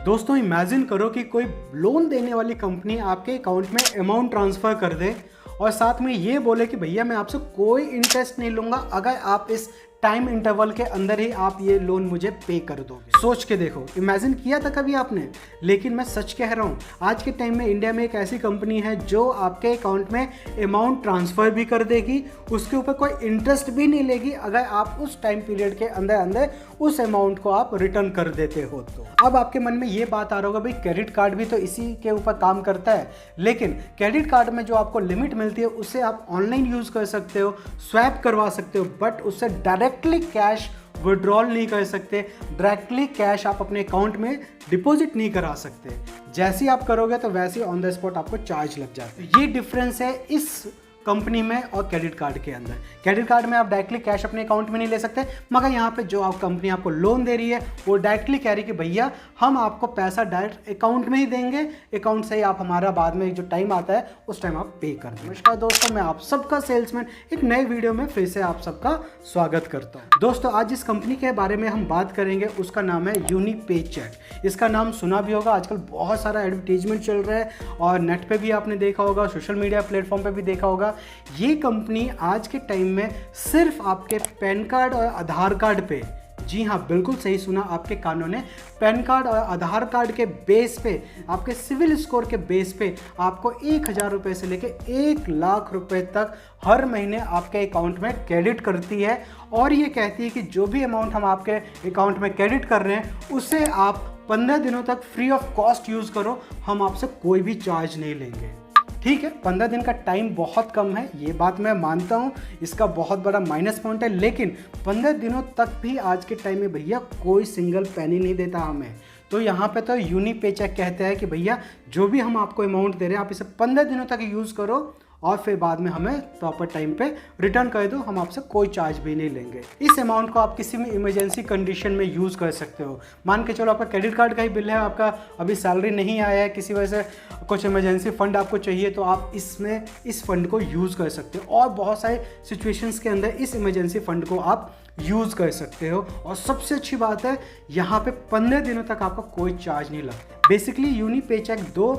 दोस्तों इमेजिन करो कि कोई लोन देने वाली कंपनी आपके अकाउंट में अमाउंट ट्रांसफ़र कर दे और साथ में ये बोले कि भैया मैं आपसे कोई इंटरेस्ट नहीं लूँगा अगर आप इस टाइम इंटरवल के अंदर ही आप ये लोन मुझे पे कर दोगे। सोच के देखो, इमेजिन किया था कभी आपने? लेकिन मैं सच कह रहा हूँ, आज के टाइम में इंडिया में एक ऐसी कंपनी है जो आपके अकाउंट में अमाउंट ट्रांसफ़र भी कर देगी, उसके ऊपर कोई इंटरेस्ट भी नहीं लेगी अगर आप उस टाइम पीरियड के अंदर अंदर उस अमाउंट को आप रिटर्न कर देते हो। तो अब आपके मन में ये बात आ रहा होगा, भाई क्रेडिट कार्ड भी तो इसी के ऊपर काम करता है, लेकिन क्रेडिट कार्ड में जो आपको लिमिट मिलती है उससे आप ऑनलाइन यूज़ कर सकते हो, स्वैप करवा सकते हो, बट उससे डायरेक्टली कैश विड्रॉल नहीं कर सकते, डायरेक्टली कैश आप अपने अकाउंट में डिपॉजिट नहीं करा सकते। जैसे ही आप करोगे तो वैसे ही ऑन द स्पॉट आपको चार्ज लग जाता है। ये डिफरेंस है इस कंपनी में और क्रेडिट कार्ड के अंदर। क्रेडिट कार्ड में आप डायरेक्टली कैश अपने अकाउंट में नहीं ले सकते, मगर यहाँ पे जो कंपनी आपको लोन दे रही है वो डायरेक्टली कह रही है कि भैया हम आपको पैसा डायरेक्ट अकाउंट में ही देंगे, अकाउंट से ही आप हमारा बाद में जो टाइम आता है उस टाइम आप पे कर दें। नमस्कार दोस्तों, मैं आप सबका सेल्समैन एक नए वीडियो में फिर से आप सबका स्वागत करता हूँ। दोस्तों आज जिस कंपनी के बारे में हम बात करेंगे उसका नाम है यूनिपेचेक। इसका नाम सुना भी होगा, आजकल बहुत सारा एडवर्टीजमेंट चल रहा है और नेट पे भी आपने देखा होगा, सोशल मीडिया प्लेटफॉर्म पे भी देखा होगा। ये कंपनी आज के टाइम में सिर्फ आपके पैन कार्ड और आधार कार्ड पे, जी हाँ बिल्कुल सही सुना आपके कानों ने, पैन कार्ड और आधार कार्ड के बेस पे, आपके सिविल स्कोर के बेस पे आपको 1000 रुपये से लेके 1,00,000 रुपये तक हर महीने आपके अकाउंट में क्रेडिट करती है। और ये कहती है कि जो भी अमाउंट हम आपके अकाउंट में क्रेडिट कर रहे हैं उसे आप 15 दिनों तक फ्री ऑफ कॉस्ट यूज़ करो, हम आपसे कोई भी चार्ज नहीं लेंगे। ठीक है, 15 दिन का टाइम बहुत कम है, ये बात मैं मानता हूँ, इसका बहुत बड़ा माइनस पॉइंट है, लेकिन 15 दिनों तक भी आज के टाइम में भैया कोई सिंगल पैनी नहीं देता हमें। तो यहाँ पे तो यूनिपेचेक कहते हैं कि भैया जो भी हम आपको अमाउंट दे रहे हैं आप इसे 15 दिनों तक यूज़ करो और फिर बाद में हमें प्रॉपर टाइम पे रिटर्न कर दो, हम आपसे कोई चार्ज भी नहीं लेंगे। इस अमाउंट को आप किसी भी इमरजेंसी कंडीशन में यूज़ कर सकते हो। मान के चलो आपका क्रेडिट कार्ड का ही बिल है, आपका अभी सैलरी नहीं आया है, किसी वजह से कुछ इमरजेंसी फंड आपको चाहिए, तो आप इसमें इस फंड को यूज़ कर सकते हो और बहुत सारे सिचुएशंस के अंदर इस इमरजेंसी फंड को आप यूज़ कर सकते हो। और सबसे अच्छी बात है यहाँ पे 15 दिनों तक आपका कोई चार्ज नहीं लगता। बेसिकली यूनिपेचेक दो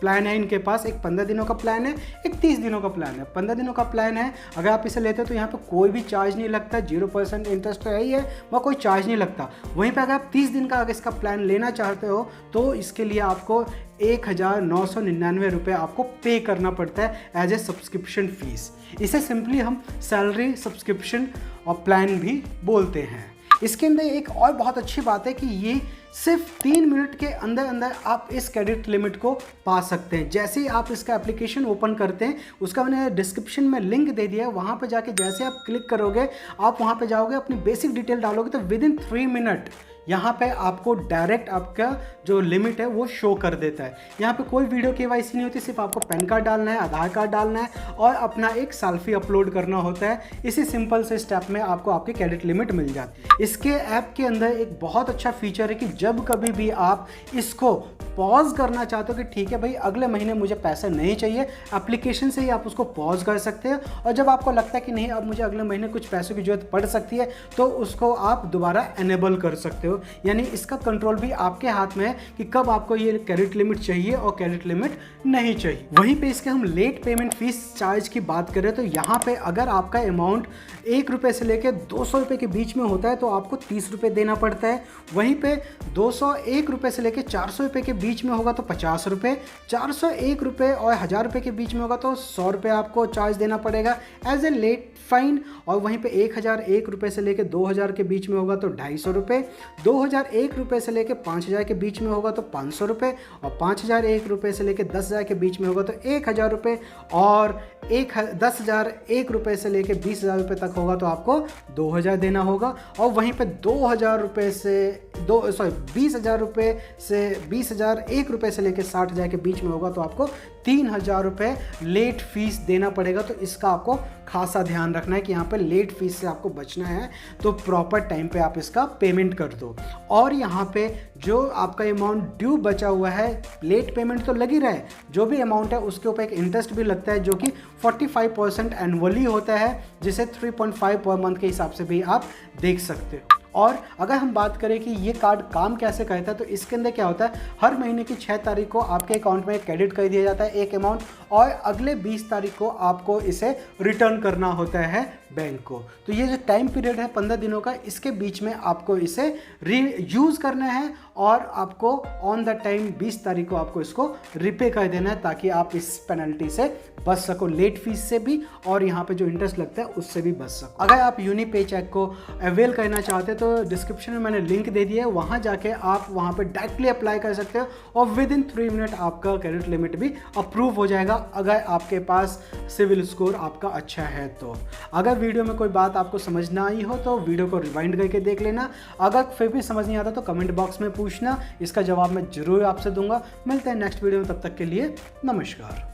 प्लान है इनके पास, एक 15 दिनों का प्लान है, एक 30 दिनों का प्लान है। 15 दिनों का प्लान है, अगर आप इसे लेते हो तो यहाँ पे कोई भी चार्ज नहीं लगता, 0% इंटरेस्ट तो है ही है, वह कोई चार्ज नहीं लगता। वहीं पे अगर आप 30 दिन का अगर इसका प्लान लेना चाहते हो तो इसके लिए आपको 1,999 रुपये आपको पे करना पड़ता है एज ए सब्सक्रिप्शन फीस। इसे सिंपली हम सैलरी सब्सक्रिप्शन और प्लान भी बोलते हैं। इसके अंदर एक और बहुत अच्छी बात है कि ये सिर्फ 3 मिनट के अंदर अंदर आप इस क्रेडिट लिमिट को पा सकते हैं। जैसे ही आप इसका एप्लीकेशन ओपन करते हैं, उसका मैंने डिस्क्रिप्शन में लिंक दे दिया है, वहाँ पर जाके जैसे आप क्लिक करोगे, आप वहाँ पे जाओगे, अपनी बेसिक डिटेल डालोगे तो विदिन 3 मिनट यहाँ पे आपको डायरेक्ट आपका जो लिमिट है वो शो कर देता है। यहाँ पे कोई वीडियो केवाईसी नहीं होती, सिर्फ आपको पैन कार्ड डालना है, आधार कार्ड डालना है और अपना एक सेल्फी अपलोड करना होता है। इसी सिंपल से स्टेप में आपको आपकी क्रेडिट लिमिट मिल जाती है। इसके ऐप के अंदर एक बहुत अच्छा फीचर है कि जब कभी भी आप इसको पॉज करना चाहते हो कि ठीक है भाई अगले महीने मुझे पैसे नहीं चाहिए, एप्लीकेशन से ही आप उसको पॉज कर सकते हैं। और जब आपको लगता है कि नहीं अब मुझे अगले महीने कुछ पैसों की जरूरत पड़ सकती है तो उसको आप दोबारा एनेबल कर सकते हो। यानी इसका कंट्रोल भी आपके हाथ में है कि कब आपको ये क्रेडिट लिमिट चाहिए और क्रेडिट लिमिट नहीं चाहिए। वहीं पे इसके हम लेट पेमेंट फीस चार्ज की बात करें तो यहाँ पे अगर आपका अमाउंट 1 रुपये से लेकर 200 रुपये के बीच में होता है तो आपको 30 रुपये देना पड़ता है। वहीं पे 201 रुपये से लेकर 400 रुपये के बीच में होगा तो 50 रुपये, 401 रुपये और 1000 रुपये के बीच में होगा तो 100 रुपये आपको चार्ज देना पड़ेगा एज ए लेट फाइन। और वहीं पे 1001 रुपये से लेकर 2000 के बीच में होगा तो 250 रुपये, 2001 रुपये से लेकर 5000 के बीच में होगा तो 500 रुपये और 5001 रुपये से लेकर 10,000 के बीच में होगा तो 1000 रुपये और 10,001 रुपये से लेकर 20,000 रुपये तक होगा तो आपको 2000 देना होगा। और वहीं पे 2000 रुपये से 20,000 रुपये से 20,001 रुपये से लेकर 60,000 के बीच में होगा तो आपको 3,000 रुपये लेट फीस देना पड़ेगा। तो इसका आपको खासा ध्यान रखना है कि यहाँ पे लेट फीस से आपको बचना है, तो प्रॉपर टाइम पे आप इसका पेमेंट कर दो। और यहाँ पे जो आपका अमाउंट ड्यू बचा हुआ है, लेट पेमेंट तो लग ही रहा है, जो भी अमाउंट है उसके ऊपर एक इंटरेस्ट भी लगता है जो कि 45% एनुअली होता है, जिसे 3.5 पर मंथ के हिसाब से भी आप देख सकते हो। और अगर हम बात करें कि ये कार्ड काम कैसे करता है, तो इसके अंदर क्या होता है, हर महीने की 6 तारीख को आपके अकाउंट में क्रेडिट कर दिया जाता है एक अमाउंट, और अगले 20 तारीख को आपको इसे रिटर्न करना होता है बैंक को। तो ये जो टाइम पीरियड है 15 दिनों का, इसके बीच में आपको इसे यूज़ करना है और आपको ऑन द टाइम 20 तारीख को आपको इसको रिपे कर देना है, ताकि आप इस पेनल्टी से बच सको, लेट फीस से भी और यहाँ पे जो इंटरेस्ट लगता है उससे भी बच सको। अगर आप यूनी पे चेक को अवेल करना चाहते हैं तो डिस्क्रिप्शन में मैंने लिंक दे दिया है, वहाँ जाके आप वहाँ पे डायरेक्टली अप्लाई कर सकते हो और विद इन 3 मिनट आपका क्रेडिट लिमिट भी अप्रूव हो जाएगा, अगर आपके पास सिविल स्कोर आपका अच्छा है तो। अगर वीडियो में कोई बात आपको समझ ना आई हो तो वीडियो को रिवाइंड करके देख लेना, अगर फिर भी समझ नहीं आता तो कमेंट बॉक्स में पूछना, इसका जवाब मैं जरूर आपसे दूंगा। मिलते हैं नेक्स्ट वीडियो में, तब तक के लिए नमस्कार।